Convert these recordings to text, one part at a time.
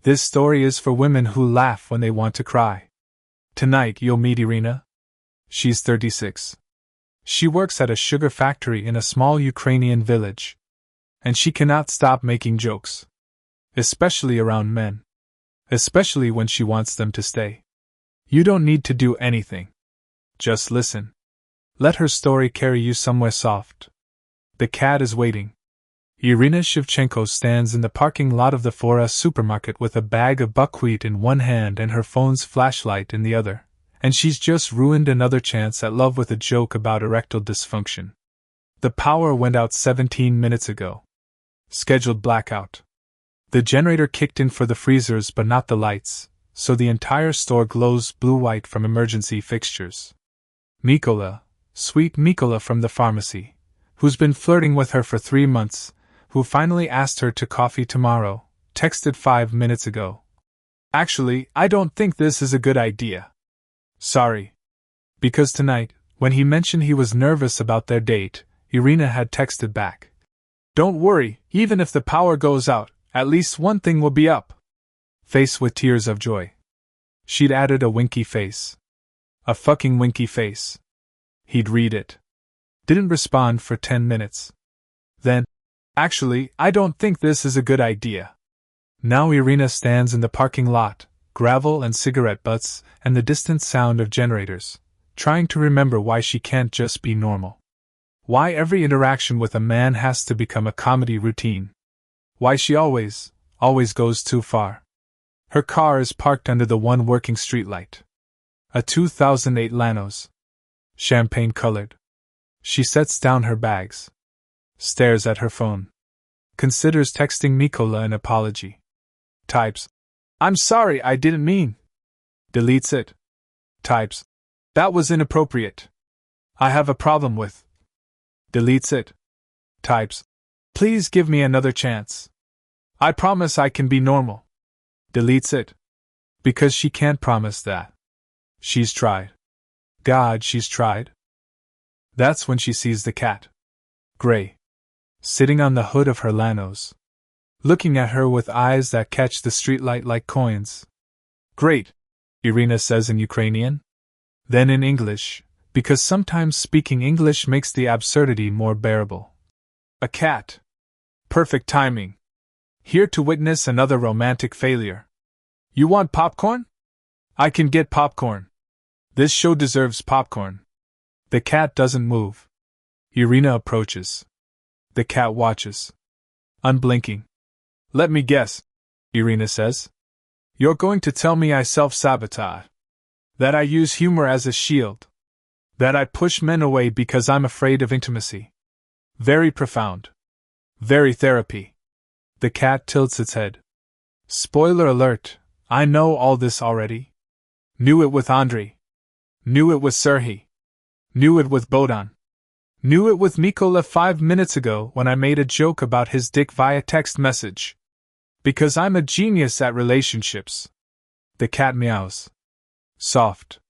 This story is for women who laugh when they want to cry. Tonight you'll meet Irina. She's 36. She works at a sugar factory in a small Ukrainian village. And she cannot stop making jokes. Especially around men. Especially when she wants them to stay. You don't need to do anything. Just listen. Let her story carry you somewhere soft. The cat is waiting. Irina Shevchenko stands in the parking lot of the Fora supermarket with a bag of buckwheat in one hand and her phone's flashlight in the other, and she's just ruined another chance at love with a joke about erectile dysfunction. The power went out 17 minutes ago. Scheduled blackout. The generator kicked in for the freezers but not the lights, so the entire store glows blue-white from emergency fixtures. Mikola, sweet Mikola from the pharmacy, who's been flirting with her for 3 months, who finally asked her to coffee tomorrow, texted 5 minutes ago. Actually, I don't think this is a good idea. Sorry. Because tonight, when he mentioned he was nervous about their date, Irina had texted back. Don't worry, even if the power goes out, at least one thing will be up. Face with tears of joy. She'd added a winky face. A fucking winky face. He'd read it. Didn't respond for 10 minutes. Then, actually, I don't think this is a good idea. Now Irina stands in the parking lot, gravel and cigarette butts, and the distant sound of generators, trying to remember why she can't just be normal. Why every interaction with a man has to become a comedy routine. Why she always goes too far. Her car is parked under the one working streetlight. A 2008 Lanos. Champagne-colored. She sets down her bags. Stares at her phone. Considers texting Mikola an apology. Types, I'm sorry, I didn't mean. Deletes it. Types, that was inappropriate. I have a problem with. Deletes it. Types, please give me another chance. I promise I can be normal. Deletes it. Because she can't promise that. She's tried. God, she's tried. That's when she sees the cat. Gray. Sitting on the hood of her Lanos. Looking at her with eyes that catch the streetlight like coins. Great, Irina says in Ukrainian. Then in English, because sometimes speaking English makes the absurdity more bearable. A cat. Perfect timing. Here to witness another romantic failure. You want popcorn? I can get popcorn. This show deserves popcorn. The cat doesn't move. Irina approaches. The cat watches. Unblinking. Let me guess, Irina says. You're going to tell me I self-sabotage. That I use humor as a shield. That I push men away because I'm afraid of intimacy. Very profound. Very therapy. The cat tilts its head. Spoiler alert, I know all this already. Knew it with Andrei. Knew it with Serhiy. Knew it with Bohdan. Knew it with Mikola 5 minutes ago when I made a joke about his dick via text message. Because I'm a genius at relationships. The cat meows. Soft.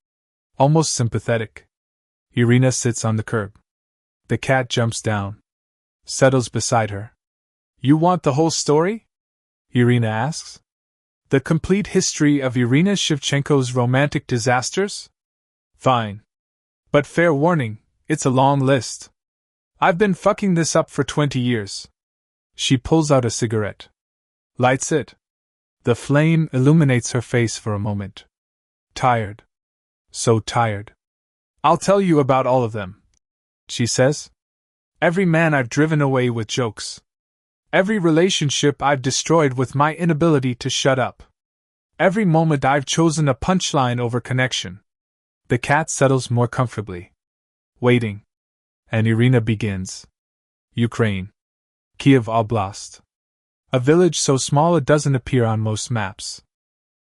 Almost sympathetic. Irina sits on the curb. The cat jumps down. Settles beside her. You want the whole story? Irina asks. The complete history of Irina Shevchenko's romantic disasters? Fine. But fair warning, it's a long list. I've been fucking this up for 20 years. She pulls out a cigarette. Lights it. The flame illuminates her face for a moment. Tired. So tired. I'll tell you about all of them, she says. Every man I've driven away with jokes. Every relationship I've destroyed with my inability to shut up. Every moment I've chosen a punchline over connection. The cat settles more comfortably. Waiting. And Irina begins. Ukraine. Kiev Oblast. A village so small it doesn't appear on most maps.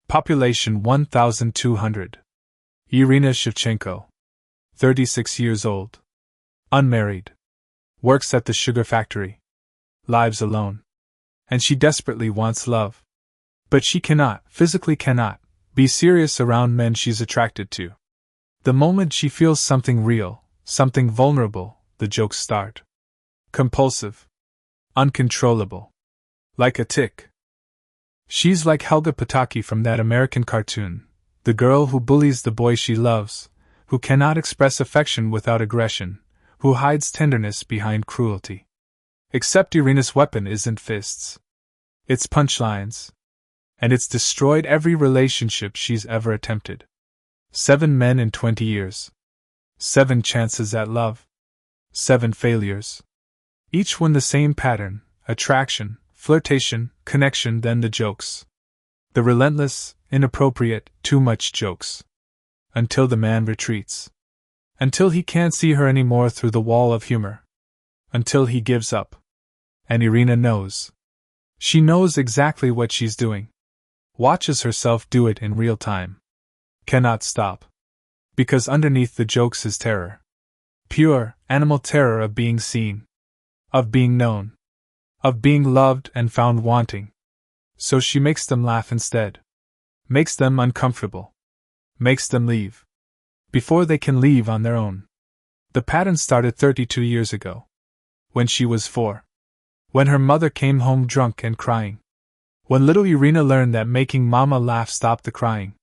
Population 1,200. Irina Shevchenko. 36 years old. Unmarried. Works at the sugar factory. Lives alone. And she desperately wants love. But she cannot, physically cannot, be serious around men she's attracted to. The moment she feels something real, something vulnerable, the jokes start. Compulsive. Uncontrollable. Like a tick. She's like Helga Pataki from that American cartoon, the girl who bullies the boy she loves, who cannot express affection without aggression, who hides tenderness behind cruelty. Except Irina's weapon isn't fists. It's punchlines. And it's destroyed every relationship she's ever attempted. 7 men in 20 years. 7 chances at love. 7 failures. Each one the same pattern: attraction, flirtation, connection, then the jokes. The relentless, inappropriate, too much jokes. Until the man retreats. Until he can't see her anymore through the wall of humor. Until he gives up. And Irina knows. She knows exactly what she's doing. Watches herself do it in real time. Cannot stop. Because underneath the jokes is terror. Pure, animal terror of being seen. Of being known. Of being loved and found wanting. So she makes them laugh instead. Makes them uncomfortable. Makes them leave. Before they can leave on their own. The pattern started 32 years ago. When she was 4. When her mother came home drunk and crying. When little Irina learned that making Mama laugh stopped the crying.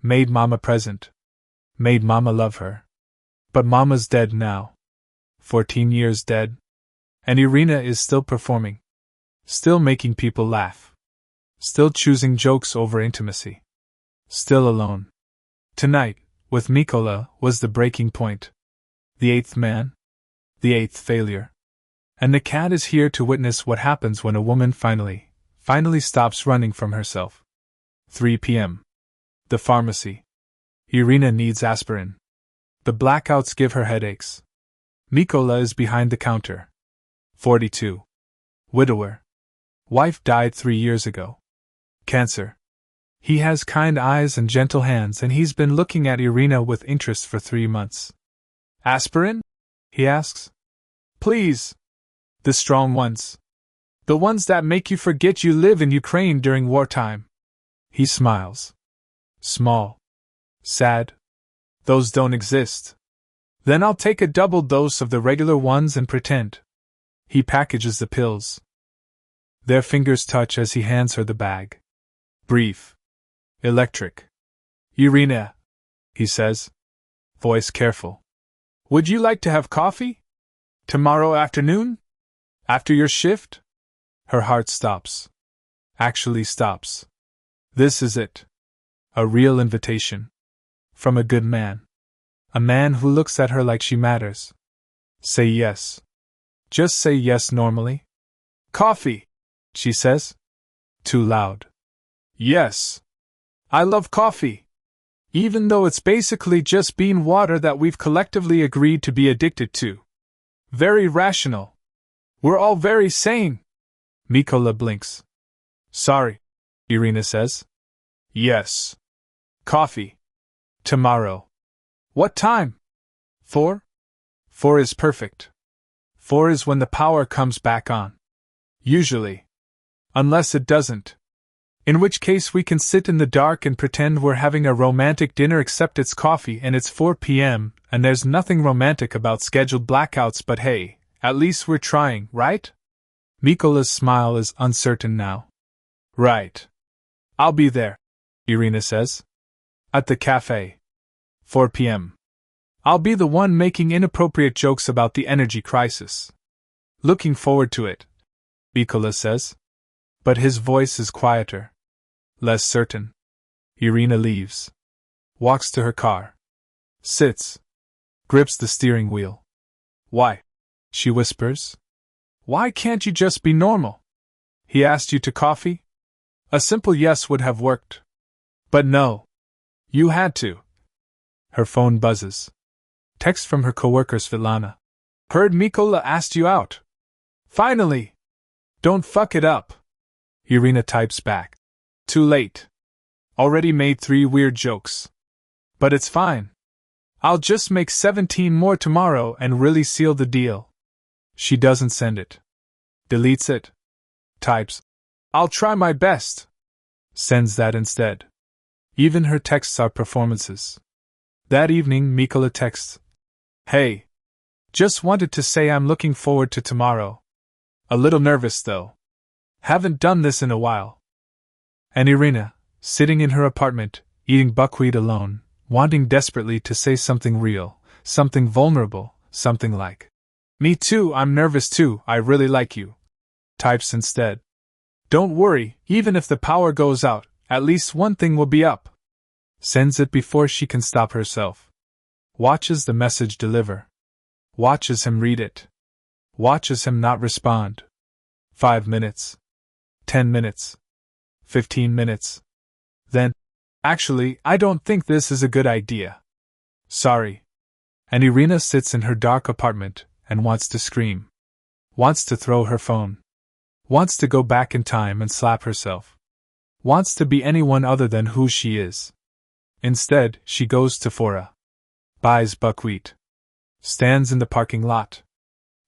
Made Mama present. Made Mama love her. But Mama's dead now. 14 years dead. And Irina is still performing. Still making people laugh. Still choosing jokes over intimacy. Still alone. Tonight, with Mikola, was the breaking point. The 8th man. The 8th failure. And the cat is here to witness what happens when a woman finally stops running from herself. 3 p.m. The pharmacy. Irina needs aspirin. The blackouts give her headaches. Mikola is behind the counter. 42. Widower. Wife died 3 years ago. Cancer. He has kind eyes and gentle hands, and he's been looking at Irina with interest for 3 months. Aspirin? He asks. Please. The strong ones. The ones that make you forget you live in Ukraine during wartime. He smiles. Small. Sad. Those don't exist. Then I'll take a double dose of the regular ones and pretend. He packages the pills. Their fingers touch as he hands her the bag. Brief. Electric. Irina, he says. Voice careful. Would you like to have coffee? Tomorrow afternoon? After your shift? Her heart stops. Actually stops. This is it. A real invitation. From a good man. A man who looks at her like she matters. Say yes. Just say yes normally. Coffee, she says. Too loud. Yes. I love coffee. Even though it's basically just bean water that we've collectively agreed to be addicted to. Very rational. We're all very sane. Mikola blinks. Sorry, Irina says. Yes. Coffee. Tomorrow. What time? 4? 4 is perfect. 4 is when the power comes back on. Usually. Unless it doesn't. In which case we can sit in the dark and pretend we're having a romantic dinner, except it's coffee and it's 4 p.m., and there's nothing romantic about scheduled blackouts, but hey, at least we're trying, right? Mikola's smile is uncertain now. Right. I'll be there, Irina says. At the cafe. 4 p.m. I'll be the one making inappropriate jokes about the energy crisis. Looking forward to it, Mikola says. But his voice is quieter. Less certain. Irina leaves. Walks to her car. Sits. Grips the steering wheel. Why? She whispers. Why can't you just be normal? He asked you to coffee? A simple yes would have worked. But no. You had to. Her phone buzzes. Text from her coworker Svetlana. Heard Mikola asked you out. Finally! Don't fuck it up. Irina types back. Too late. Already made 3 weird jokes. But it's fine. I'll just make 17 more tomorrow and really seal the deal. She doesn't send it. Deletes it. Types. I'll try my best. Sends that instead. Even her texts are performances. That evening, Mikola texts. Hey. Just wanted to say I'm looking forward to tomorrow. A little nervous though. Haven't done this in a while. And Irina, sitting in her apartment, eating buckwheat alone, wanting desperately to say something real, something vulnerable, something like, "Me too, I'm nervous too, I really like you," types instead. "Don't worry, even if the power goes out, at least one thing will be up." Sends it before she can stop herself. Watches the message deliver. Watches him read it. Watches him not respond. 5 minutes. 10 minutes. 15 minutes. Then, "Actually, I don't think this is a good idea. Sorry." And Irina sits in her dark apartment and wants to scream. Wants to throw her phone. Wants to go back in time and slap herself. Wants to be anyone other than who she is. Instead, she goes to Fora. Buys buckwheat. Stands in the parking lot.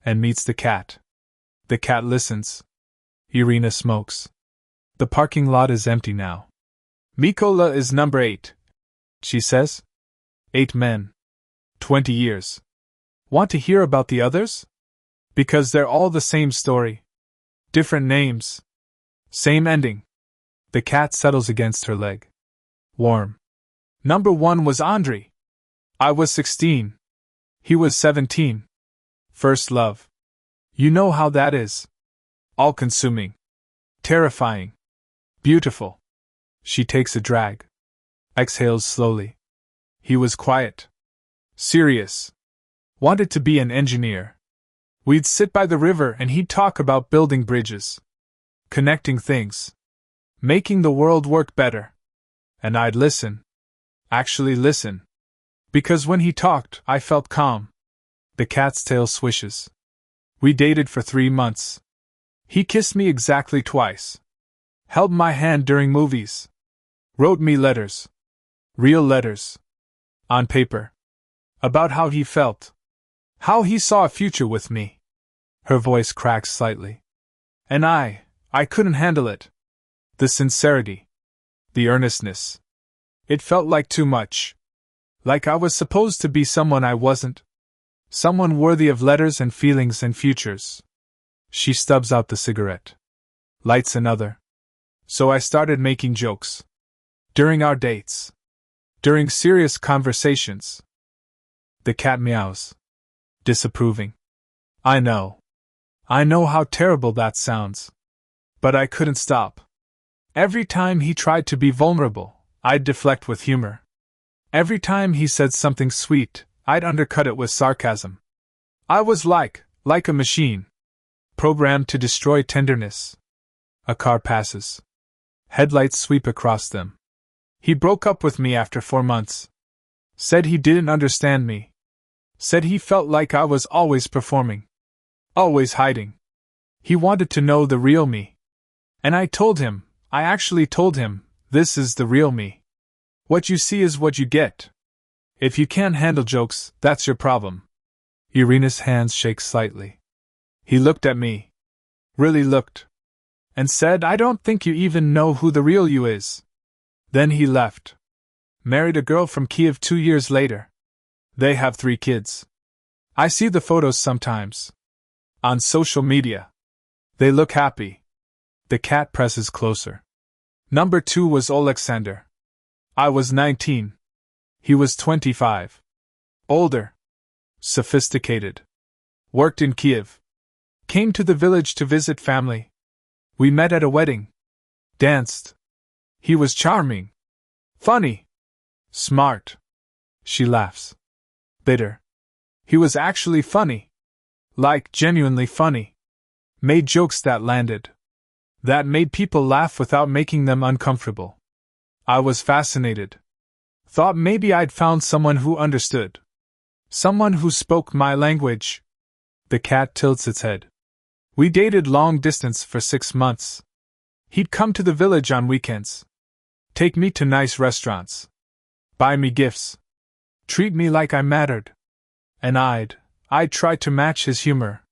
And meets the cat. The cat listens. Irina smokes. The parking lot is empty now. "Mikola is number 8. She says. 8 men. 20 years. Want to hear about the others? Because they're all the same story. Different names. Same ending." The cat settles against her leg. Warm. "Number 1 was Andrei. I was 16. He was 17. First love. You know how that is. All-consuming. Terrifying. Beautiful." She takes a drag. Exhales slowly. "He was quiet. Serious. Wanted to be an engineer. We'd sit by the river and he'd talk about building bridges. Connecting things. Making the world work better. And I'd listen. Actually listen. Because when he talked, I felt calm." The cat's tail swishes. "We dated for 3 months. He kissed me exactly twice. Held my hand during movies. Wrote me letters. Real letters. On paper. About how he felt. How he saw a future with me." Her voice cracks slightly. "And I couldn't handle it. The sincerity. The earnestness. It felt like too much. Like I was supposed to be someone I wasn't. Someone worthy of letters and feelings and futures." She stubs out the cigarette. Lights another. "So I started making jokes. During our dates. During serious conversations." The cat meows. Disapproving. I know how terrible that sounds. But I couldn't stop. Every time he tried to be vulnerable, I'd deflect with humor. Every time he said something sweet, I'd undercut it with sarcasm. I was like a machine. Programmed to destroy tenderness. A car passes. Headlights sweep across them. He broke up with me after 4 months. Said he didn't understand me. Said he felt like I was always performing. Always hiding. He wanted to know the real me. And I actually told him, this is the real me. What you see is what you get. If you can't handle jokes, that's your problem. Irina's hands shake slightly. He looked at me. Really looked. And said, I don't think you even know who the real you is. Then he left. Married a girl from Kiev 2 years later. They have 3 kids. I see the photos sometimes. On social media. They look happy. The cat presses closer. Number 2 was Alexander. I was 19. He was 25. Older. Sophisticated. Worked in Kiev. Came to the village to visit family. We met at a wedding. Danced. He was charming. Funny. Smart. She laughs. Bitter. He was actually funny. Like, genuinely funny. Made jokes that landed. That made people laugh without making them uncomfortable. I was fascinated. Thought maybe I'd found someone who understood. Someone who spoke my language. The cat tilts its head. We dated long distance for 6 months. He'd come to the village on weekends. Take me to nice restaurants. Buy me gifts. Treat me like I mattered. And I'd try to match his humor.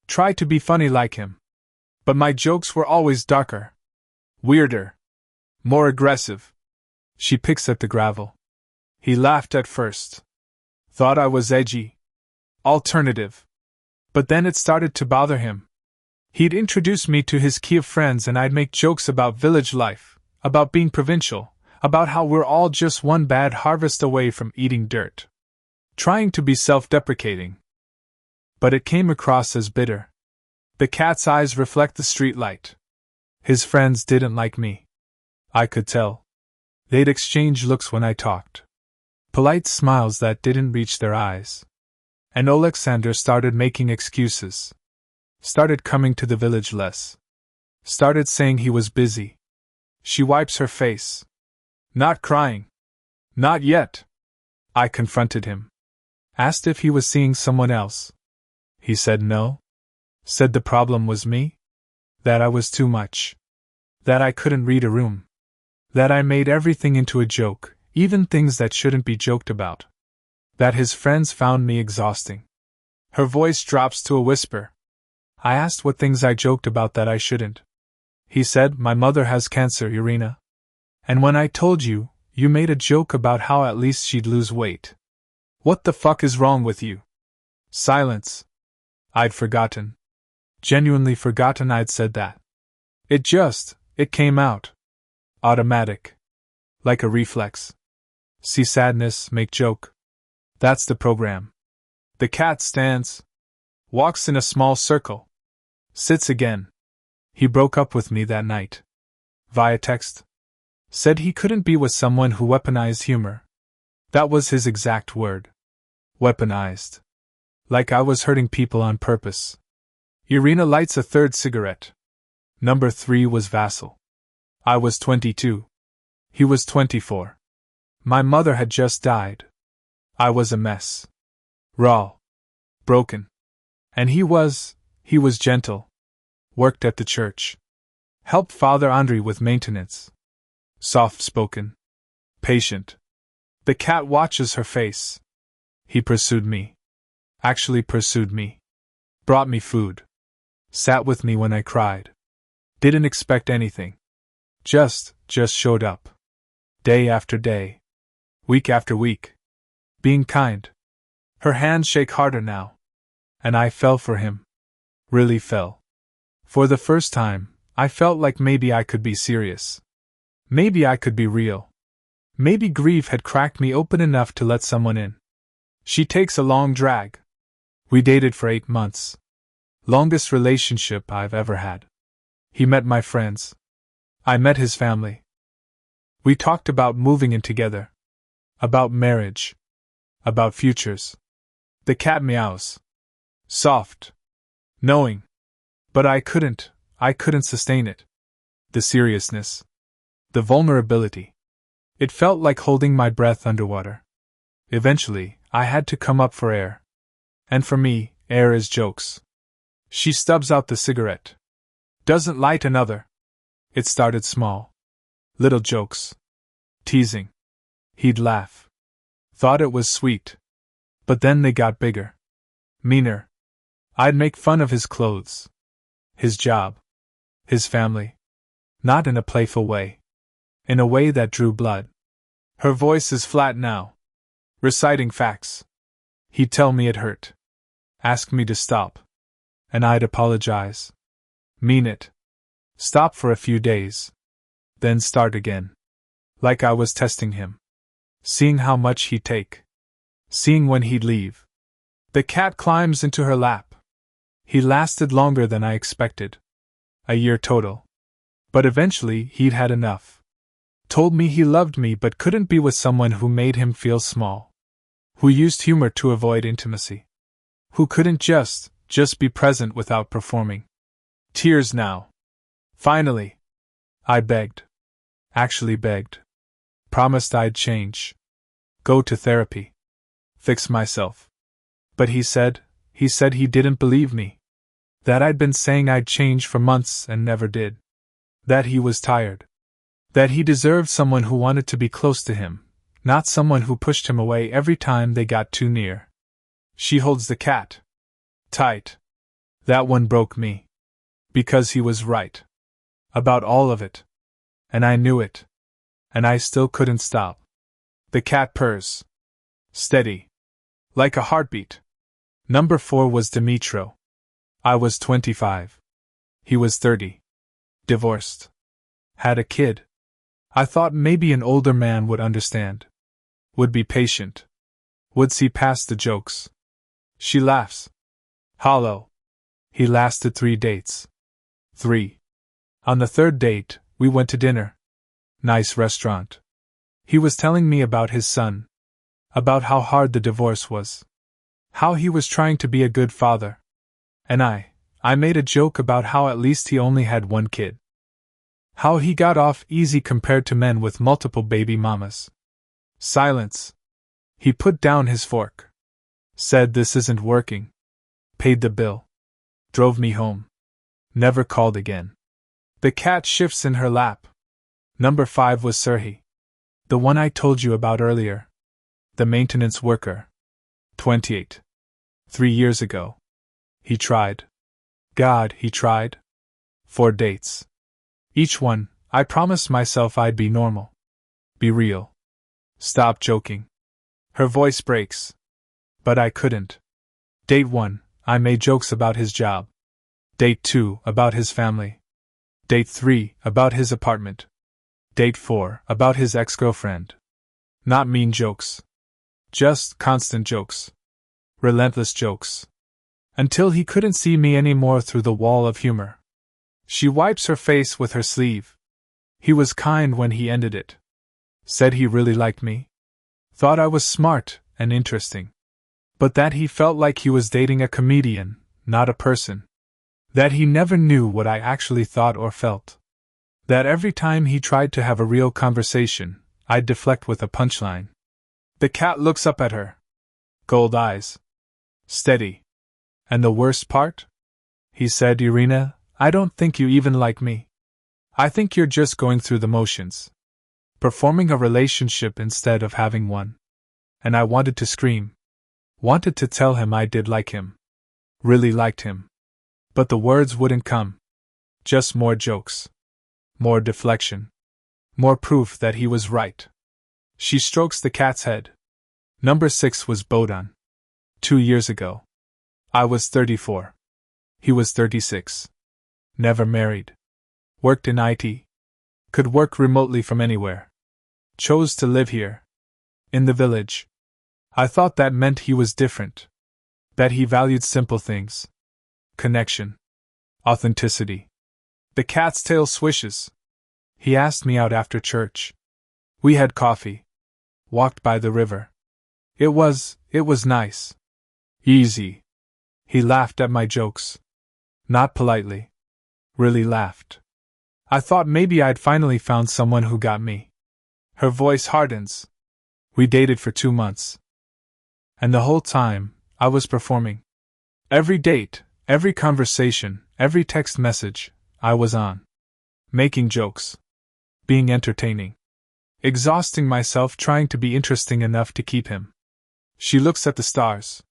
Try to be funny like him. But my jokes were always darker. Weirder. More aggressive. She picks at the gravel. He laughed at first. Thought I was edgy. Alternative. But then it started to bother him. He'd introduce me to his Kiev friends and I'd make jokes about village life, about being provincial, about how we're all just one bad harvest away from eating dirt. Trying to be self-deprecating. But it came across as bitter. The cat's eyes reflect the streetlight. His friends didn't like me. I could tell. They'd exchange looks when I talked. Polite smiles that didn't reach their eyes. And Alexander started making excuses. Started coming to the village less. Started saying he was busy. She wipes her face. Not crying. Not yet. I confronted him. Asked if he was seeing someone else. He said no. Said the problem was me. That I was too much. That I couldn't read a room. That I made everything into a joke, even things that shouldn't be joked about. That his friends found me exhausting. Her voice drops to a whisper. I asked what things I joked about that I shouldn't. He said, my mother has cancer, Irina. And when I told you, you made a joke about how at least she'd lose weight. What the fuck is wrong with you? Silence. I'd forgotten. Genuinely forgotten I'd said that. It came out. Automatic. Like a reflex. See sadness, make joke. That's the program. The cat stands. Walks in a small circle. Sits again. He broke up with me that night. Via text. Said he couldn't be with someone who weaponized humor. That was his exact word. Weaponized. Like I was hurting people on purpose. Irina lights a third cigarette. Number 3 was Vassal. I was 22. He was 24. My mother had just died. I was a mess. Raw. Broken. And he was gentle. Worked at the church. Helped Father Andrei with maintenance. Soft-spoken. Patient. The cat watches her face. He pursued me. Actually pursued me. Brought me food. Sat with me when I cried. Didn't expect anything. Just showed up. Day after day. Week after week. Being kind. Her hands shake harder now. And I fell for him. Really fell. For the first time, I felt like maybe I could be serious. Maybe I could be real. Maybe grief had cracked me open enough to let someone in. She takes a long drag. We dated for 8 months. Longest relationship I've ever had. He met my friends. I met his family. We talked about moving in together. About marriage. About futures. The cat meows. Soft. Knowing. But I couldn't sustain it. The seriousness. The vulnerability. It felt like holding my breath underwater. Eventually, I had to come up for air. And for me, air is jokes. She stubs out the cigarette. Doesn't light another. It started small. Little jokes. Teasing. He'd laugh. Thought it was sweet. But then they got bigger. Meaner. I'd make fun of his clothes. His job. His family. Not in a playful way. In a way that drew blood. Her voice is flat now. Reciting facts. He'd tell me it hurt. Ask me to stop. And I'd apologize. Mean it. Stop for a few days. Then start again. Like I was testing him. Seeing how much he'd take. Seeing when he'd leave. The cat climbs into her lap. He lasted longer than I expected. A year total. But eventually he'd had enough. Told me he loved me but couldn't be with someone who made him feel small. Who used humor to avoid intimacy. Who couldn't just be present without performing. Tears now. Finally. I begged. Actually begged. Promised I'd change. Go to therapy. Fix myself. But he said he didn't believe me. That I'd been saying I'd change for months and never did. That he was tired. That he deserved someone who wanted to be close to him, not someone who pushed him away every time they got too near. She holds the cat. Tight. That one broke me. Because he was right. About all of it. And I knew it. And I still couldn't stop. The cat purrs. Steady. Like a heartbeat. Number 4 was Dimitro. I was 25. He was 30. Divorced. Had a kid. I thought maybe an older man would understand. Would be patient. Would see past the jokes. She laughs. Hollow. He lasted 3 dates. 3. On the 3rd date, we went to dinner. Nice restaurant. He was telling me about his son. About how hard the divorce was. How he was trying to be a good father. And I made a joke about how at least he only had 1 kid. How he got off easy compared to men with multiple baby mamas. Silence. He put down his fork. Said this isn't working. Paid the bill. Drove me home. Never called again. The cat shifts in her lap. Number 5 was Serhi. The one I told you about earlier. The maintenance worker. 28. 3 years ago. He tried. God, he tried. 4 dates. Each one, I promised myself I'd be normal. Be real. Stop joking. Her voice breaks. But I couldn't. Date 1, I made jokes about his job. Date 2, about his family. Date 3, about his apartment. Date 4, about his ex-girlfriend. Not mean jokes. Just constant jokes. Relentless jokes. Until he couldn't see me anymore through the wall of humor. She wipes her face with her sleeve. He was kind when he ended it. Said he really liked me. Thought I was smart and interesting. But that he felt like he was dating a comedian, not a person. That he never knew what I actually thought or felt. That every time he tried to have a real conversation, I'd deflect with a punchline. The cat looks up at her. Gold eyes. Steady. And the worst part? He said, Irina, I don't think you even like me. I think you're just going through the motions. Performing a relationship instead of having one. And I wanted to scream. Wanted to tell him I did like him. Really liked him. But the words wouldn't come. Just more jokes. More deflection. More proof that he was right. She strokes the cat's head. Number 6 was Bodan. 2 years ago. I was 34. He was 36. Never married. Worked in IT. Could work remotely from anywhere. Chose to live here. In the village. I thought that meant he was different. That he valued simple things. Connection. Authenticity. The cat's tail swishes. He asked me out after church. We had coffee. Walked by the river. It was nice. Easy. He laughed at my jokes. Not politely. Really laughed. I thought maybe I'd finally found someone who got me. Her voice hardens. We dated for 2 months. And the whole time, I was performing. Every date, every conversation, every text message, I was on. Making jokes. Being entertaining. Exhausting myself trying to be interesting enough to keep him. She looks at the stars.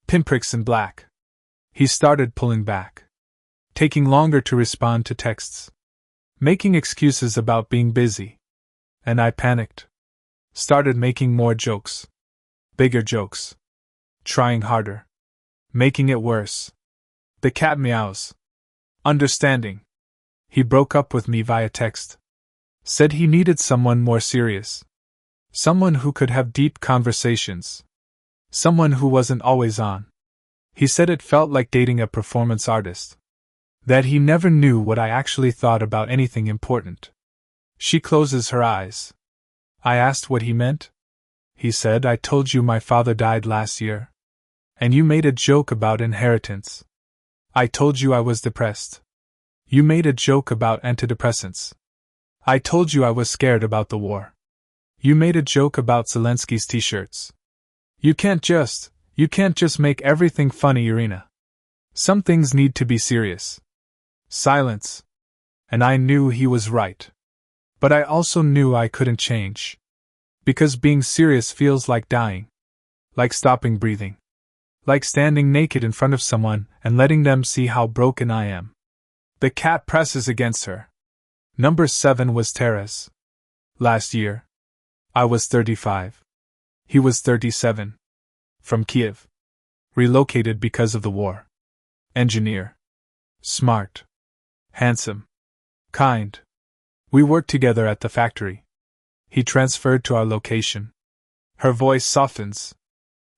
Pinpricks in black. He started pulling back. Taking longer to respond to texts. Making excuses about being busy. And I panicked. Started making more jokes. Bigger jokes. Trying harder. Making it worse. The cat meows. Understanding. He broke up with me via text. Said he needed someone more serious. Someone who could have deep conversations. Someone who wasn't always on. He said it felt like dating a performance artist. That he never knew what I actually thought about anything important. She closes her eyes. I asked what he meant. He said, I told you my father died last year. And you made a joke about inheritance. I told you I was depressed. You made a joke about antidepressants. I told you I was scared about the war. You made a joke about Zelensky's t-shirts. You can't just make everything funny, Irina. Some things need to be serious. Silence. And I knew he was right. But I also knew I couldn't change. Because being serious feels like dying. Like stopping breathing. Like standing naked in front of someone and letting them see how broken I am. The cat presses against her. Number 7 was Teres. Last year. I was 35. He was 37. From Kiev. Relocated because of the war. Engineer. Smart. Handsome. Kind. We worked together at the factory. He transferred to our location. Her voice softens.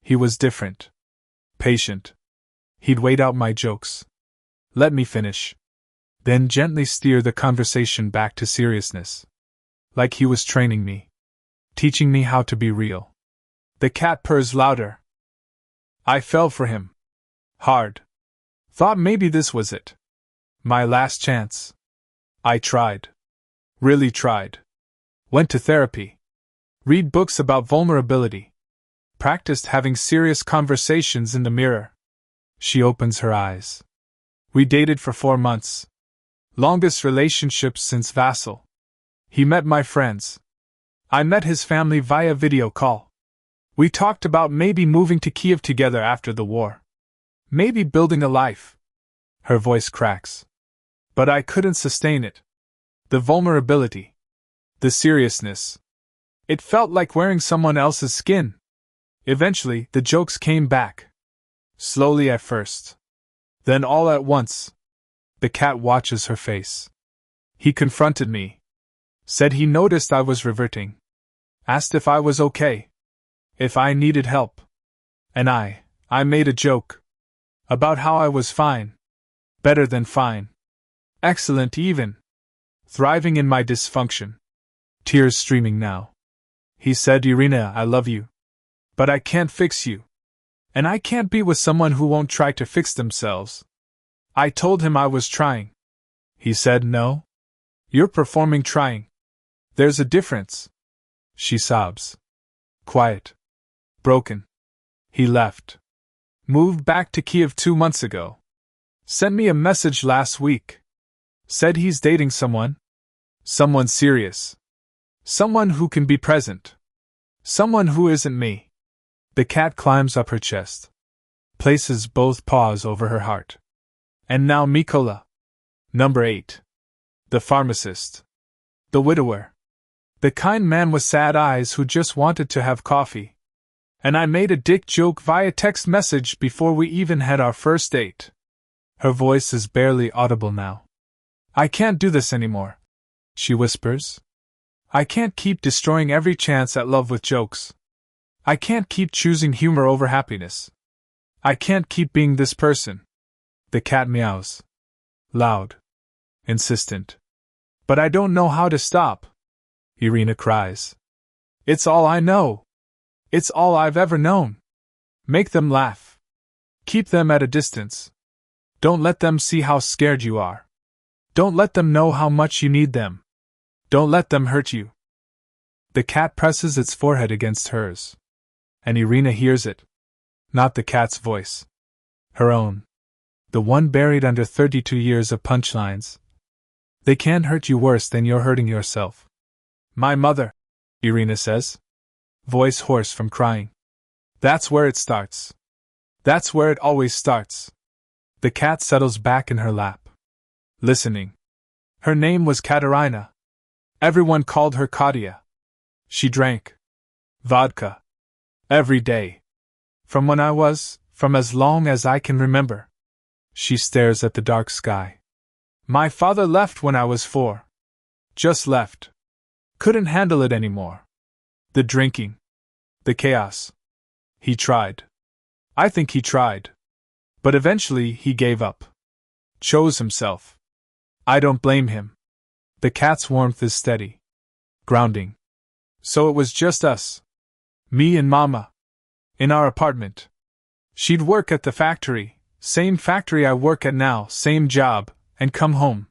He was different. Patient. He'd wait out my jokes. Let me finish. Then gently steer the conversation back to seriousness. Like he was training me. Teaching me how to be real. The cat purrs louder. I fell for him. Hard. Thought maybe this was it. My last chance. I tried. Really tried. Went to therapy. Read books about vulnerability. Practiced having serious conversations in the mirror. She opens her eyes. We dated for 4 months. Longest relationship since Vassal. He met my friends. I met his family via video call. We talked about maybe moving to Kiev together after the war. Maybe building a life. Her voice cracks. But I couldn't sustain it. The vulnerability. The seriousness. It felt like wearing someone else's skin. Eventually, the jokes came back. Slowly at first. Then all at once. The cat watches her face. He confronted me. Said he noticed I was reverting. Asked if I was okay. If I needed help. And I made a joke. About how I was fine. Better than fine. Excellent even. Thriving in my dysfunction. Tears streaming now. He said, Irina, I love you. But I can't fix you. And I can't be with someone who won't try to fix themselves. I told him I was trying. He said, no. You're performing trying. There's a difference. She sobs. Quiet. Broken. He left. Moved back to Kiev 2 months ago. Sent me a message last week. Said he's dating someone. Someone serious. Someone who can be present. Someone who isn't me. The cat climbs up her chest. Places both paws over her heart. And now Mikola. Number 8. The pharmacist. The widower. The kind man with sad eyes who just wanted to have coffee. And I made a dick joke via text message before we even had our first date. Her voice is barely audible now. I can't do this anymore. She whispers. I can't keep destroying every chance at love with jokes. I can't keep choosing humor over happiness. I can't keep being this person. The cat meows. Loud. Insistent. But I don't know how to stop. Irina cries. It's all I know. It's all I've ever known. Make them laugh. Keep them at a distance. Don't let them see how scared you are. Don't let them know how much you need them. Don't let them hurt you. The cat presses its forehead against hers. And Irina hears it. Not the cat's voice. Her own. The one buried under 32 years of punchlines. They can't hurt you worse than you're hurting yourself. My mother, Irina says. Voice hoarse from crying. That's where it starts. That's where it always starts. The cat settles back in her lap. Listening. Her name was Katerina. Everyone called her Katya. She drank vodka every day. From as long as I can remember. She stares at the dark sky. My father left when I was 4. Just left. Couldn't handle it anymore. The drinking. The chaos. He tried. I think he tried. But eventually he gave up. Chose himself. I don't blame him. The cat's warmth is steady. Grounding. So it was just us. Me and Mama. In our apartment. She'd work at the factory, same factory I work at now, same job, and come home.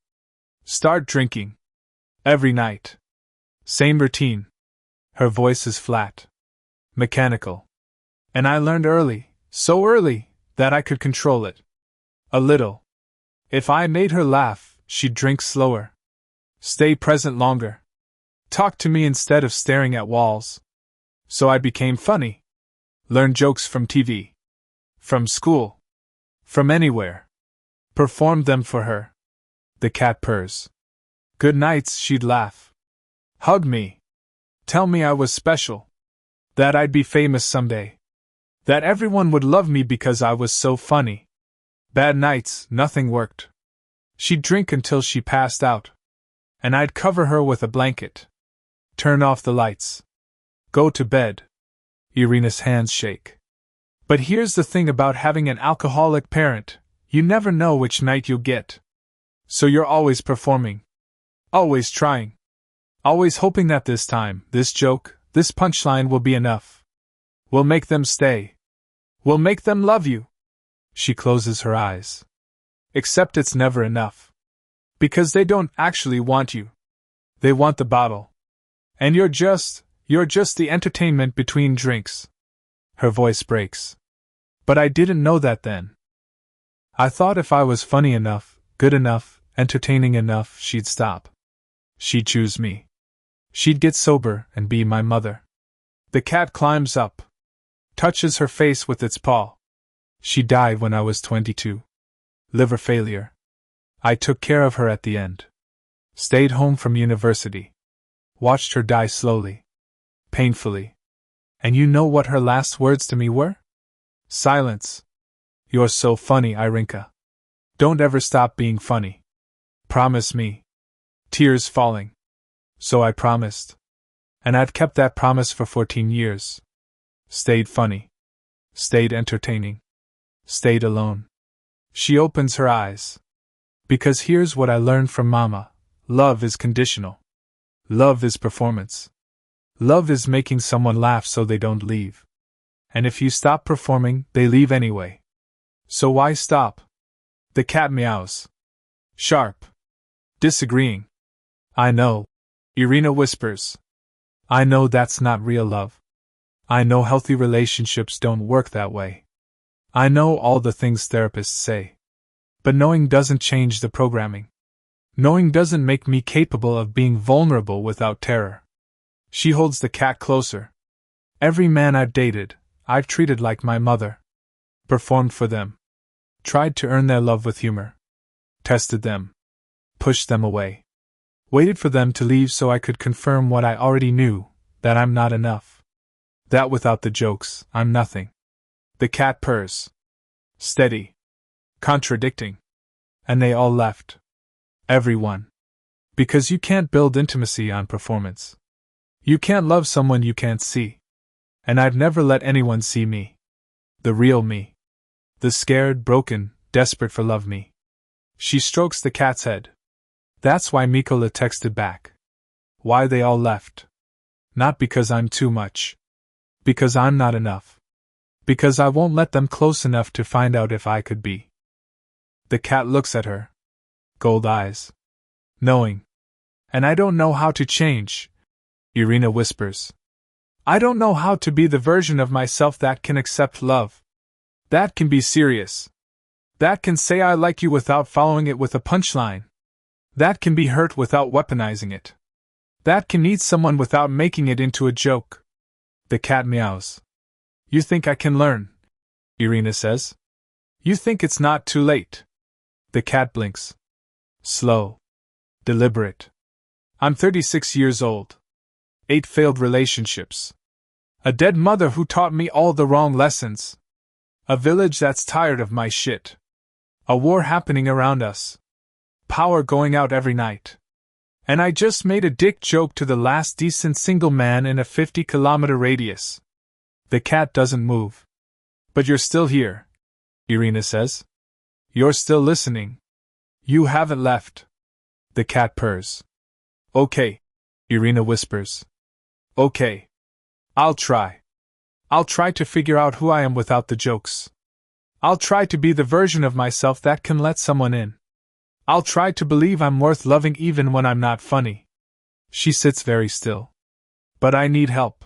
Start drinking. Every night. Same routine. Her voice is flat. Mechanical. And I learned early, so early, that I could control it. A little. If I made her laugh, she'd drink slower. Stay present longer. Talk to me instead of staring at walls. So I became funny. Learned jokes from TV. From school. From anywhere. Performed them for her. The cat purrs. Good nights, she'd laugh. Hug me. Tell me I was special. That I'd be famous someday. That everyone would love me because I was so funny. Bad nights, nothing worked. She'd drink until she passed out. And I'd cover her with a blanket. Turn off the lights. Go to bed. Irina's hands shake. But here's the thing about having an alcoholic parent, you never know which night you'll get. So you're always performing. Always trying. Always hoping that this time, this joke, this punchline will be enough. We'll make them stay. We'll make them love you. She closes her eyes. Except it's never enough. Because they don't actually want you. They want the bottle. And you're just the entertainment between drinks. Her voice breaks. But I didn't know that then. I thought if I was funny enough, good enough, entertaining enough, she'd stop. She'd choose me. She'd get sober and be my mother. The cat climbs up. Touches her face with its paw. She died when I was 22. Liver failure. I took care of her at the end. Stayed home from university. Watched her die slowly. Painfully. And you know what her last words to me were? Silence. You're so funny, Irinka. Don't ever stop being funny. Promise me. Tears falling. So I promised. And I've kept that promise for 14 years. Stayed funny. Stayed entertaining. Stayed alone. She opens her eyes. Because here's what I learned from Mama. Love is conditional. Love is performance. Love is making someone laugh so they don't leave. And if you stop performing, they leave anyway. So why stop? The cat meows. Sharp. Disagreeing. I know. Irina whispers. I know that's not real love. I know healthy relationships don't work that way. I know all the things therapists say. But knowing doesn't change the programming. Knowing doesn't make me capable of being vulnerable without terror. She holds the cat closer. Every man I've dated, I've treated like my mother. Performed for them. Tried to earn their love with humor. Tested them. Pushed them away. Waited for them to leave so I could confirm what I already knew, that I'm not enough. That without the jokes, I'm nothing. The cat purrs. Steady. Contradicting. And they all left. Everyone. Because you can't build intimacy on performance. You can't love someone you can't see. And I've never let anyone see me. The real me. The scared, broken, desperate for love me. She strokes the cat's head. That's why Mikola texted back. Why they all left. Not because I'm too much. Because I'm not enough. Because I won't let them close enough to find out if I could be. The cat looks at her. Gold eyes. Knowing. And I don't know how to change. Irina whispers. I don't know how to be the version of myself that can accept love. That can be serious. That can say I like you without following it with a punchline. That can be hurt without weaponizing it. That can need someone without making it into a joke. The cat meows. You think I can learn? Irina says. You think it's not too late? The cat blinks. Slow. Deliberate. I'm 36 years old. 8 failed relationships. A dead mother who taught me all the wrong lessons. A village that's tired of my shit. A war happening around us. Power going out every night. And I just made a dick joke to the last decent single man in a 50-kilometer radius. The cat doesn't move. But you're still here, Irina says. You're still listening. You haven't left. The cat purrs. Okay, Irina whispers. Okay. I'll try. I'll try to figure out who I am without the jokes. I'll try to be the version of myself that can let someone in. I'll try to believe I'm worth loving even when I'm not funny. She sits very still. But I need help.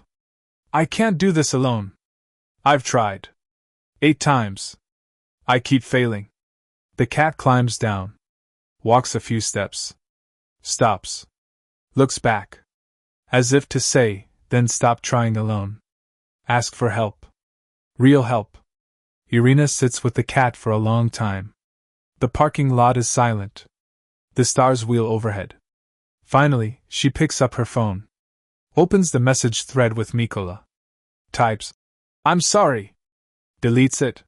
I can't do this alone. I've tried. 8 times. I keep failing. The cat climbs down. Walks a few steps. Stops. Looks back. As if to say, then stop trying alone. Ask for help. Real help. Irina sits with the cat for a long time. The parking lot is silent. The stars wheel overhead. Finally, she picks up her phone. Opens the message thread with Mikola. Types, I'm sorry. Deletes it.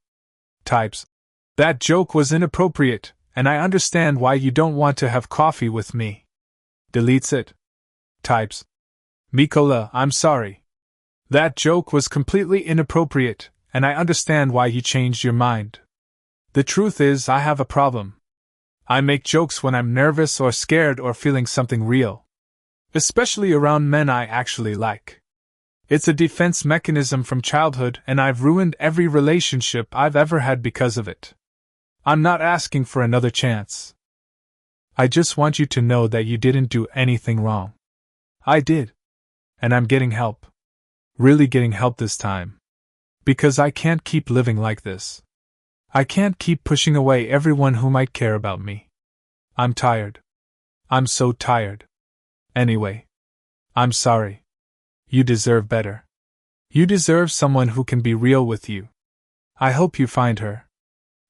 Types, that joke was inappropriate, and I understand why you don't want to have coffee with me. Deletes it. Types. Mikola, I'm sorry. That joke was completely inappropriate, and I understand why you changed your mind. The truth is, I have a problem. I make jokes when I'm nervous or scared or feeling something real. Especially around men I actually like. It's a defense mechanism from childhood, and I've ruined every relationship I've ever had because of it. I'm not asking for another chance. I just want you to know that you didn't do anything wrong. I did. And I'm getting help. Really getting help this time. Because I can't keep living like this. I can't keep pushing away everyone who might care about me. I'm tired. I'm so tired. Anyway. I'm sorry. You deserve better. You deserve someone who can be real with you. I hope you find her.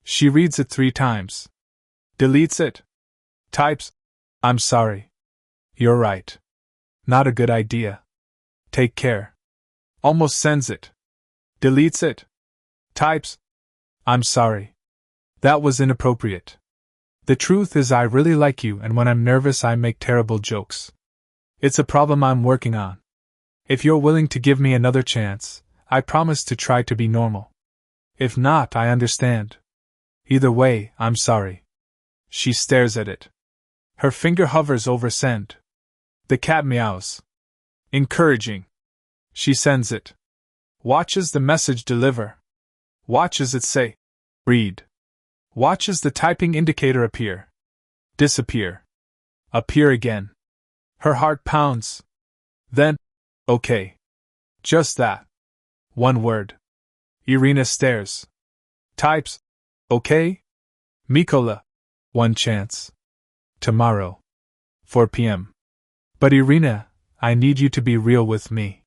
She reads it 3 times. Deletes it. Types. I'm sorry. You're right. Not a good idea. Take care. Almost sends it. Deletes it. Types. I'm sorry. That was inappropriate. The truth is I really like you, and when I'm nervous I make terrible jokes. It's a problem I'm working on. If you're willing to give me another chance, I promise to try to be normal. If not, I understand. Either way, I'm sorry. She stares at it. Her finger hovers over send. The cat meows. Encouraging. She sends it. Watches the message deliver. Watches it say, read. Watches the typing indicator appear. Disappear. Appear again. Her heart pounds. Then, okay. Just that. One word. Irina stares. Types, okay? Mikola, one chance. Tomorrow. 4 p.m. But Irina, I need you to be real with me.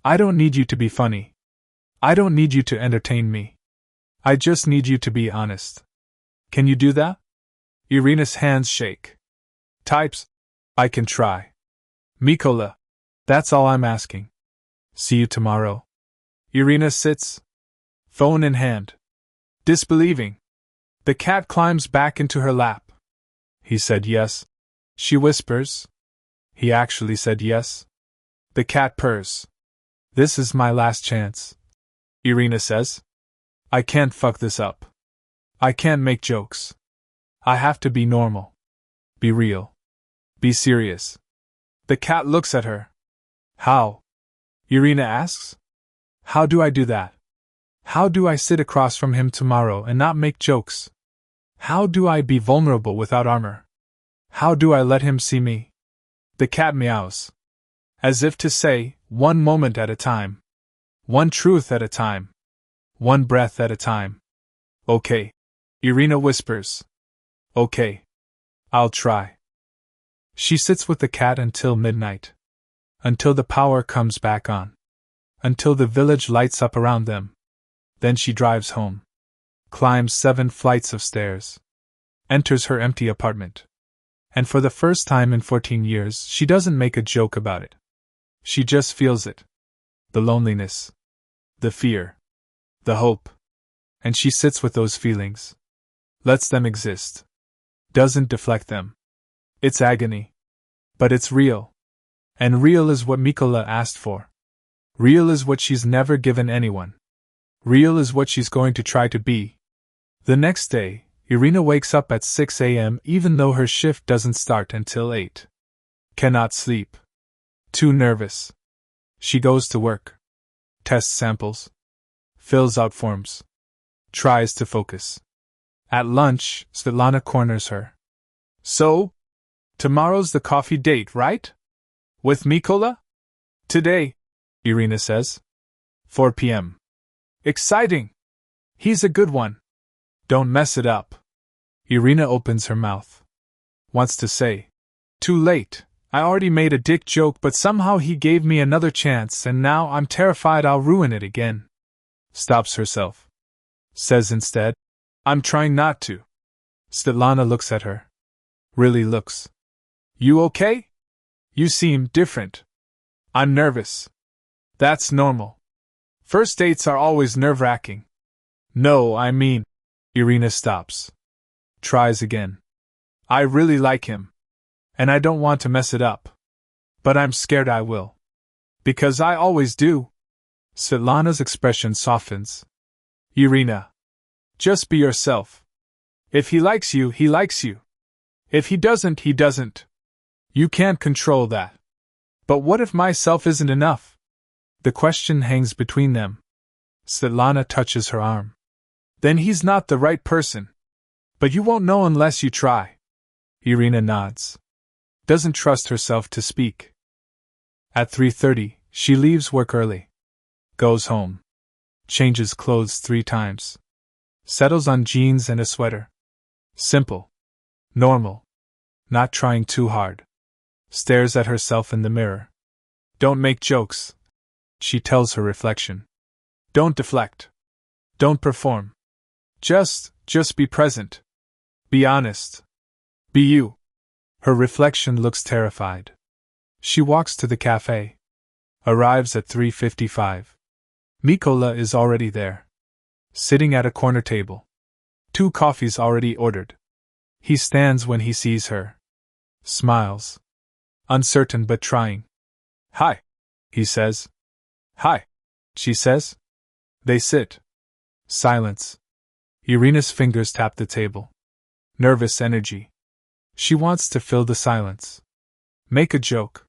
I don't need you to be funny. I don't need you to entertain me. I just need you to be honest. Can you do that? Irina's hands shake. Types, I can try. Mikola, that's all I'm asking. See you tomorrow. Irina sits, phone in hand. Disbelieving. The cat climbs back into her lap. He said yes. She whispers. He actually said yes. The cat purrs. This is my last chance. Irina says. I can't fuck this up. I can't make jokes. I have to be normal. Be real. Be serious. The cat looks at her. How? Irina asks. How do I do that? How do I sit across from him tomorrow and not make jokes? How do I be vulnerable without armor? How do I let him see me? The cat meows. As if to say, one moment at a time. One truth at a time. One breath at a time. Okay. Irina whispers. Okay. I'll try. She sits with the cat until midnight. Until the power comes back on. Until the village lights up around them. Then she drives home. Climbs 7 flights of stairs. Enters her empty apartment. And for the first time in 14 years, she doesn't make a joke about it. She just feels it. The loneliness. The fear. The hope. And she sits with those feelings. Lets them exist. Doesn't deflect them. It's agony. But it's real. And real is what Mikola asked for. Real is what she's never given anyone. Real is what she's going to try to be. The next day, Irina wakes up at 6 a.m. even though her shift doesn't start until 8. Cannot sleep. Too nervous. She goes to work. Tests samples. Fills out forms. Tries to focus. At lunch, Svetlana corners her. So? Tomorrow's the coffee date, right? With Mikola? Today, Irina says. 4 p.m. Exciting! He's a good one. Don't mess it up. Irina opens her mouth. Wants to say. Too late. I already made a dick joke, but somehow he gave me another chance and now I'm terrified I'll ruin it again. Stops herself. Says instead, I'm trying not to. Svetlana looks at her. Really looks. You okay? You seem different. I'm nervous. That's normal. First dates are always nerve-wracking. No, I mean... Irina stops. Tries again. I really like him. And I don't want to mess it up. But I'm scared I will. Because I always do. Svetlana's expression softens. Irina. Just be yourself. If he likes you, he likes you. If he doesn't, he doesn't. You can't control that. But what if myself isn't enough? The question hangs between them. Svetlana touches her arm. Then he's not the right person. But you won't know unless you try. Irina nods. Doesn't trust herself to speak. At 3:30, she leaves work early. Goes home. Changes clothes 3 times. Settles on jeans and a sweater. Simple. Normal. Not trying too hard. Stares at herself in the mirror. Don't make jokes. She tells her reflection. Don't deflect. Don't perform. Just be present. Be honest. Be you. Her reflection looks terrified. She walks to the cafe. Arrives at 3:55. Mykola is already there. Sitting at a corner table. 2 coffees already ordered. He stands when he sees her. Smiles. Uncertain but trying. Hi, he says. Hi, she says. They sit. Silence. Irina's fingers tap the table. Nervous energy. She wants to fill the silence. Make a joke.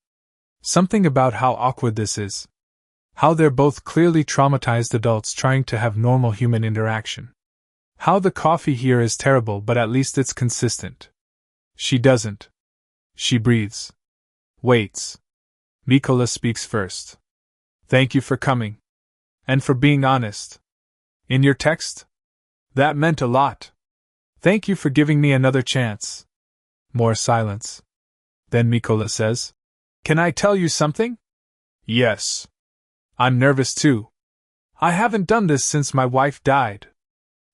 Something about how awkward this is. How they're both clearly traumatized adults trying to have normal human interaction. How the coffee here is terrible, but at least it's consistent. She doesn't. She breathes. Waits. Mykola speaks first. Thank you for coming. And for being honest. In your text? That meant a lot. Thank you for giving me another chance. More silence. Then Mykola says, Can I tell you something? Yes. I'm nervous too. I haven't done this since my wife died.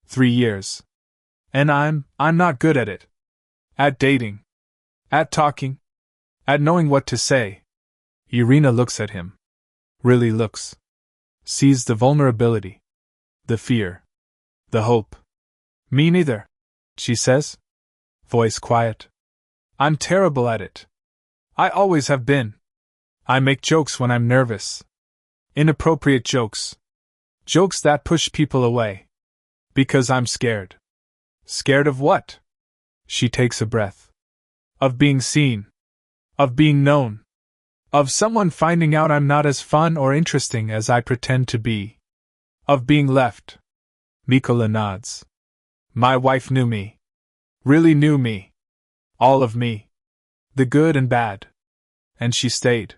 3 years. And I'm not good at it. At dating. At talking. At knowing what to say. Irina looks at him. Really looks. Sees the vulnerability. The fear. The hope. Me neither, she says. Voice quiet. I'm terrible at it. I always have been. I make jokes when I'm nervous. Inappropriate jokes. Jokes that push people away. Because I'm scared. Scared of what? She takes a breath. Of being seen. Of being known. Of someone finding out I'm not as fun or interesting as I pretend to be. Of being left. Mykola nods. My wife knew me. Really knew me. All of me. The good and bad. And she stayed.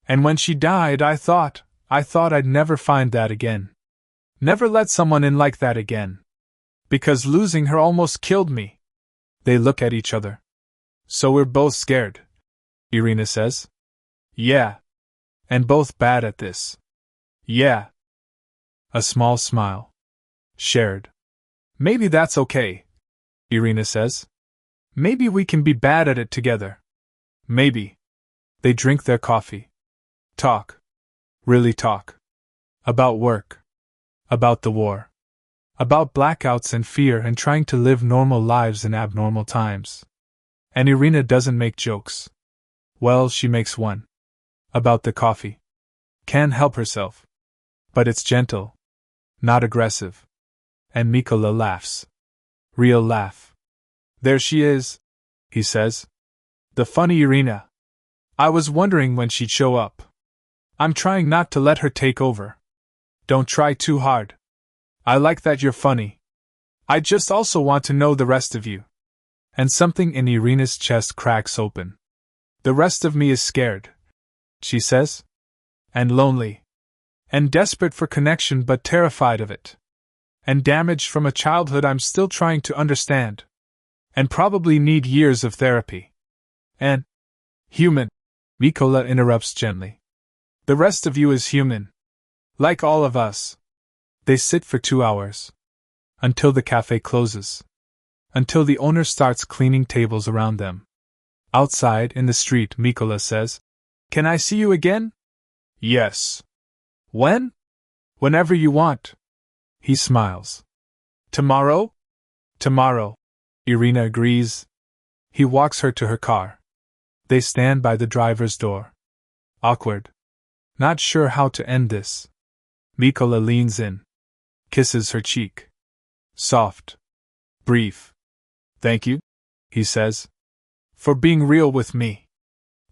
And when she died, I thought I'd never find that again. Never let someone in like that again. Because losing her almost killed me. They look at each other. So we're both scared, Irina says. Yeah. And both bad at this. Yeah. A small smile. Shared. Maybe that's okay, Irina says. Maybe we can be bad at it together. Maybe. They drink their coffee. Talk. Really talk. About work. About the war. About blackouts and fear and trying to live normal lives in abnormal times. And Irina doesn't make jokes. Well, she makes one. About the coffee. Can't help herself. But it's gentle. Not aggressive. And Mykola laughs. Real laugh. There she is, he says. The funny Irina. I was wondering when she'd show up. I'm trying not to let her take over. Don't try too hard. I like that you're funny. I just also want to know the rest of you. And something in Irina's chest cracks open. The rest of me is scared, she says. And lonely. And desperate for connection but terrified of it. And damaged from a childhood I'm still trying to understand. And probably need years of therapy. And human, Mykola interrupts gently. The rest of you is human. Like all of us. They sit for 2 hours. Until the cafe closes. Until the owner starts cleaning tables around them. Outside, in the street, Mykola says, Can I see you again? Yes. When? Whenever you want. He smiles. Tomorrow? Tomorrow. Irina agrees. He walks her to her car. They stand by the driver's door. Awkward. Not sure how to end this. Mikola leans in. Kisses her cheek. Soft. Brief. Thank you, he says. For being real with me.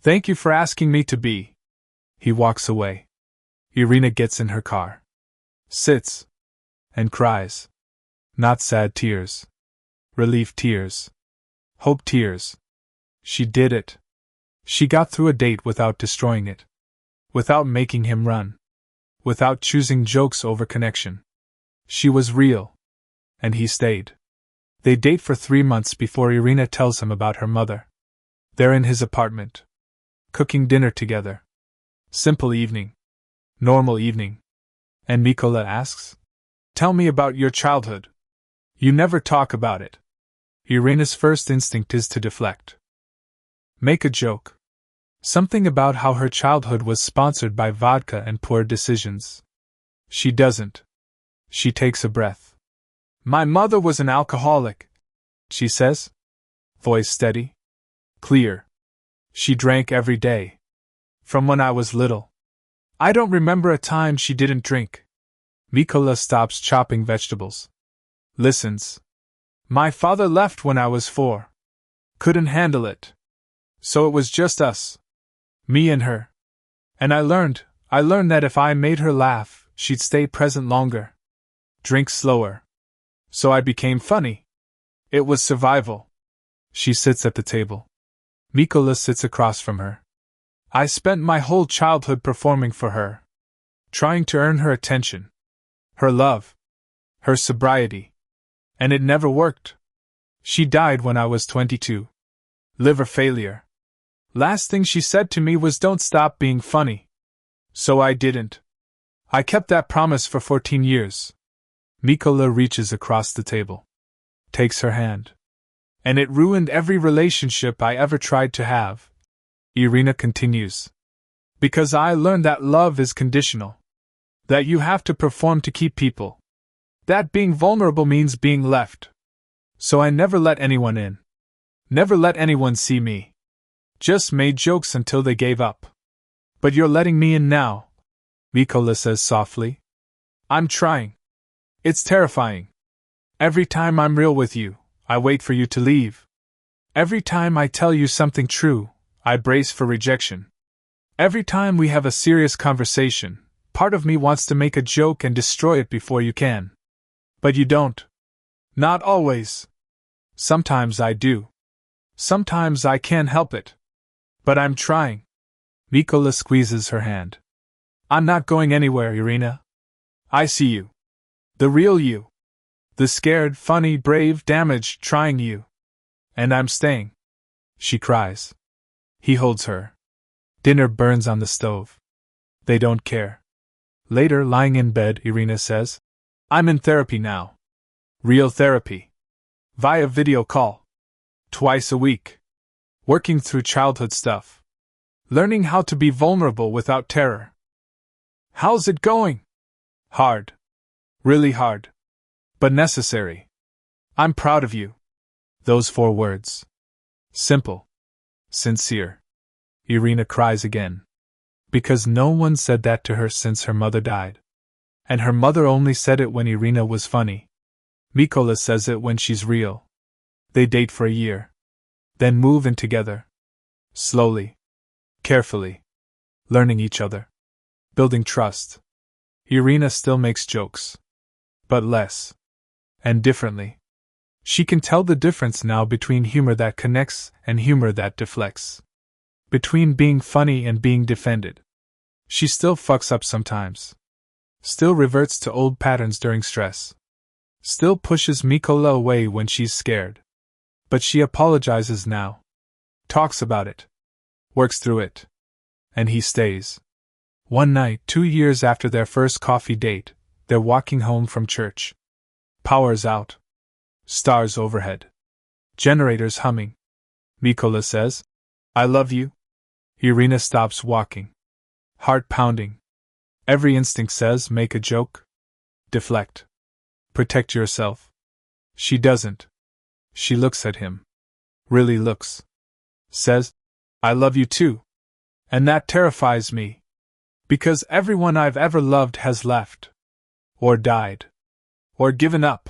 Thank you for asking me to be. He walks away. Irina gets in her car. Sits. And cries. Not sad tears. Relief tears. Hope tears. She did it. She got through a date without destroying it. Without making him run. Without choosing jokes over connection. She was real. And he stayed. They date for 3 months before Irina tells him about her mother. They're in his apartment. Cooking dinner together. Simple evening. Normal evening. And Mikola asks, "Tell me about your childhood. You never talk about it." Irina's first instinct is to deflect. Make a joke. Something about how her childhood was sponsored by vodka and poor decisions. She doesn't. She takes a breath. "My mother was an alcoholic," she says. Voice steady. Clear. "She drank every day. From when I was little. I don't remember a time she didn't drink." Mikola stops chopping vegetables. Listens. "My father left when I was 4. Couldn't handle it. So it was just us. Me and her. And I learned that if I made her laugh, she'd stay present longer. Drink slower. So I became funny. It was survival." She sits at the table. Mikola sits across from her. "I spent my whole childhood performing for her. Trying to earn her attention. Her love. Her sobriety. And it never worked. She died when I was 22. Liver failure. Last thing she said to me was, 'Don't stop being funny.' So I didn't. I kept that promise for 14 years. Mikola reaches across the table. Takes her hand. "And it ruined every relationship I ever tried to have." Irina continues. "Because I learned that love is conditional. That you have to perform to keep people. That being vulnerable means being left. So I never let anyone in. Never let anyone see me. Just made jokes until they gave up. But you're letting me in now," Mikola says softly. "I'm trying. It's terrifying. Every time I'm real with you, I wait for you to leave. Every time I tell you something true, I brace for rejection. Every time we have a serious conversation, part of me wants to make a joke and destroy it before you can. But you don't. Not always. Sometimes I do. Sometimes I can't help it. But I'm trying." Mikola squeezes her hand. "I'm not going anywhere, Irina. I see you. The real you. The scared, funny, brave, damaged, trying you. And I'm staying." She cries. He holds her. Dinner burns on the stove. They don't care. Later, lying in bed, Irina says, "I'm in therapy now. Real therapy. Via video call. Twice a week. Working through childhood stuff. Learning how to be vulnerable without terror." "How's it going?" "Hard. Really hard. But necessary. I'm proud of you." Those 4 words. Simple. Sincere. Irina cries again. Because no one said that to her since her mother died. And her mother only said it when Irina was funny. Mikola says it when she's real. They date for a year. Then move in together. Slowly. Carefully. Learning each other. Building trust. Irina still makes jokes. But less. And differently. She can tell the difference now between humor that connects and humor that deflects. Between being funny and being defended. She still fucks up sometimes. Still reverts to old patterns during stress. Still pushes Mikola away when she's scared. But she apologizes now. Talks about it. Works through it. And he stays. One night, 2 years after their first coffee date, they're walking home from church. Power's out. Stars overhead. Generators humming. Mikola says, "I love you." Irina stops walking. Heart pounding. Every instinct says, make a joke. Deflect. Protect yourself. She doesn't. She looks at him. Really looks. Says, I love you too. And that terrifies me. Because everyone I've ever loved has left. Or died. Or given up.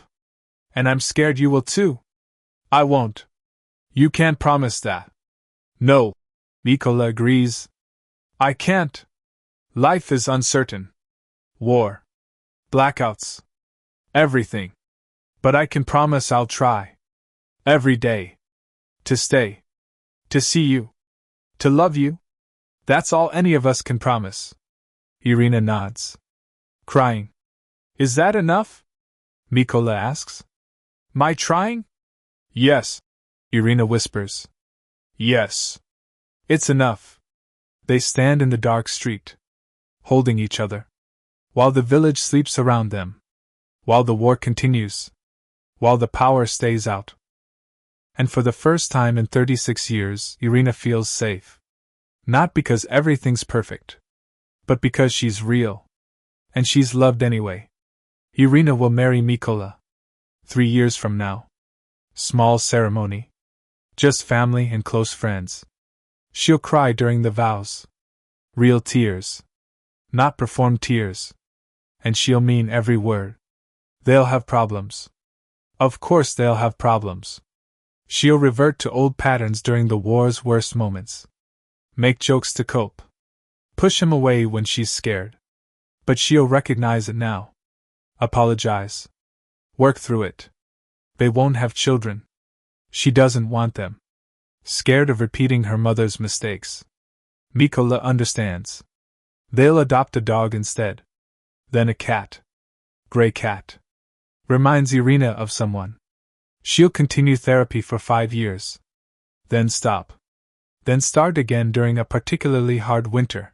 And I'm scared you will too. I won't. You can't promise that. No. Mikola agrees. I can't. Life is uncertain. War. Blackouts. Everything. But I can promise I'll try. Every day. To stay. To see you. To love you. That's all any of us can promise. Irina nods. Crying. Is that enough? Mikola asks. My trying? Yes. Irina whispers. Yes. It's enough. They stand in the dark street, holding each other, while the village sleeps around them, while the war continues, while the power stays out. And for the first time in 36 years, Irina feels safe. Not because everything's perfect, but because she's real. And she's loved anyway. Irina will marry Mikola. 3 years from now. Small ceremony. Just family and close friends. She'll cry during the vows. Real tears. Not performed tears. And she'll mean every word. They'll have problems. Of course they'll have problems. She'll revert to old patterns during the war's worst moments. Make jokes to cope. Push him away when she's scared. But she'll recognize it now. Apologize. Work through it. They won't have children. She doesn't want them. Scared of repeating her mother's mistakes. Mikola understands. They'll adopt a dog instead. Then a cat. Gray cat. Reminds Irina of someone. She'll continue therapy for 5 years. Then stop. Then start again during a particularly hard winter.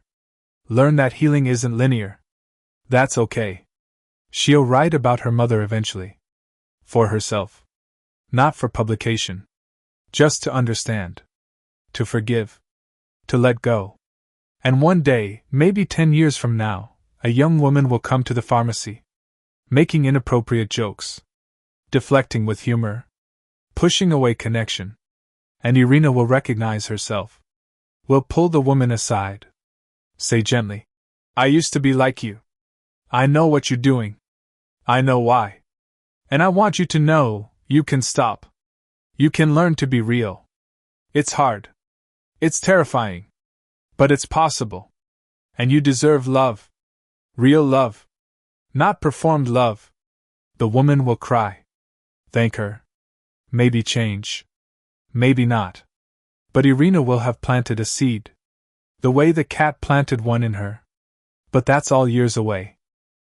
Learn that healing isn't linear. That's okay. She'll write about her mother eventually. For herself. Not for publication. Just to understand. To forgive. To let go. And one day, maybe 10 years from now, a young woman will come to the pharmacy. Making inappropriate jokes. Deflecting with humor. Pushing away connection. And Irina will recognize herself. Will pull the woman aside. Say gently, I used to be like you. I know what you're doing. I know why. And I want you to know, you can stop. You can learn to be real. It's hard. It's terrifying. But it's possible. And you deserve love. Real love. Not performed love. The woman will cry. Thank her. Maybe change. Maybe not. But Irina will have planted a seed. The way the cat planted one in her. But that's all years away.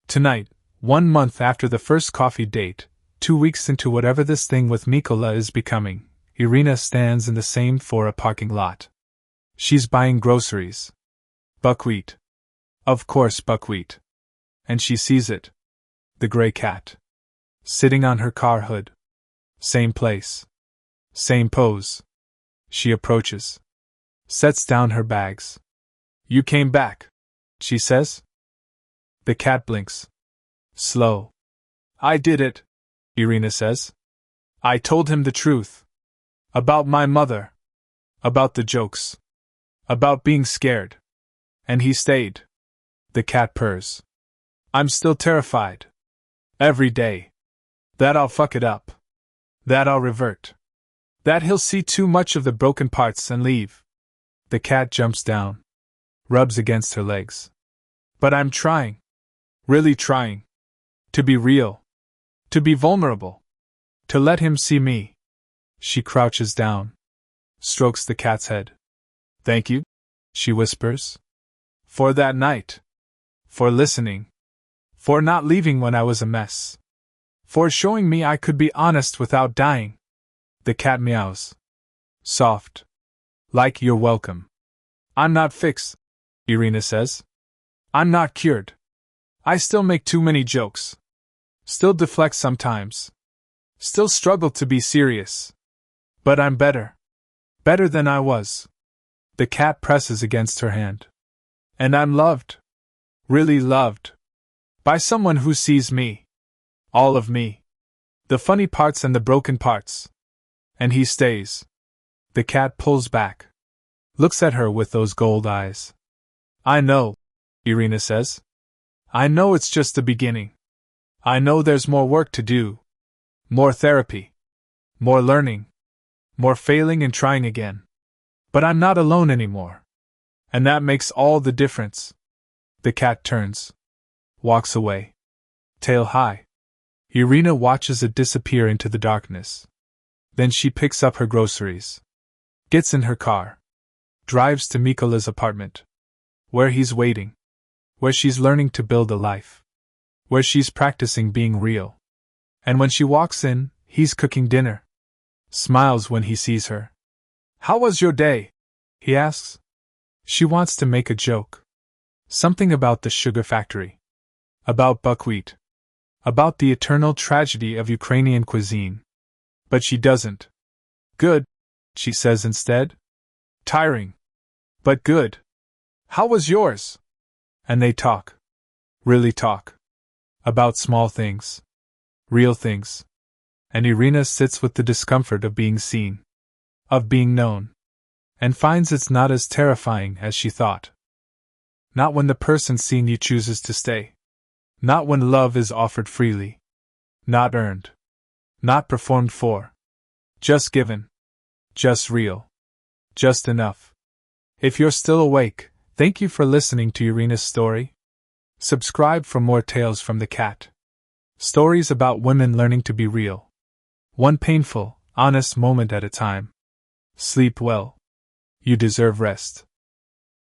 Tonight, 1 month after the first coffee date, 2 weeks into whatever this thing with Mikola is becoming, Irina stands in the same Fora parking lot. She's buying groceries. Buckwheat. Of course, buckwheat. And she sees it. The gray cat. Sitting on her car hood. Same place. Same pose. She approaches. Sets down her bags. You came back, she says. The cat blinks. Slow. I did it, Irina says. I told him the truth. About my mother. About the jokes. About being scared. And he stayed. The cat purrs. I'm still terrified. Every day. That I'll fuck it up. That I'll revert. That he'll see too much of the broken parts and leave. The cat jumps down. Rubs against her legs. But I'm trying. Really trying. To be real. To be vulnerable. To let him see me. She crouches down. Strokes the cat's head. Thank you, she whispers. For that night. For listening. For not leaving when I was a mess. For showing me I could be honest without dying. The cat meows. Soft. Like you're welcome. I'm not fixed, Irina says. I'm not cured. I still make too many jokes. Still deflect sometimes. Still struggle to be serious. But I'm better. Better than I was. The cat presses against her hand. And I'm loved. Really loved. By someone who sees me. All of me. The funny parts and the broken parts. And he stays. The cat pulls back. Looks at her with those gold eyes. I know, Irina says. I know it's just the beginning. I know there's more work to do. More therapy. More learning. More failing and trying again. But I'm not alone anymore. And that makes all the difference. The cat turns. Walks away. Tail high. Irina watches it disappear into the darkness. Then she picks up her groceries. Gets in her car. Drives to Mikola's apartment. Where he's waiting. Where she's learning to build a life. Where she's practicing being real. And when she walks in, he's cooking dinner. Smiles when he sees her. How was your day? He asks. She wants to make a joke. Something about the sugar factory. About buckwheat. About the eternal tragedy of Ukrainian cuisine. But she doesn't. Good, she says instead. Tiring. But good. How was yours? And they talk. Really talk. About small things. Real things. And Irina sits with the discomfort of being seen. Of being known. And finds it's not as terrifying as she thought. Not when the person seeing you chooses to stay. Not when love is offered freely. Not earned. Not performed for. Just given. Just real. Just enough. If you're still awake, thank you for listening to Irina's story. Subscribe for more tales from the cat. Stories about women learning to be real. One painful, honest moment at a time. Sleep well. You deserve rest.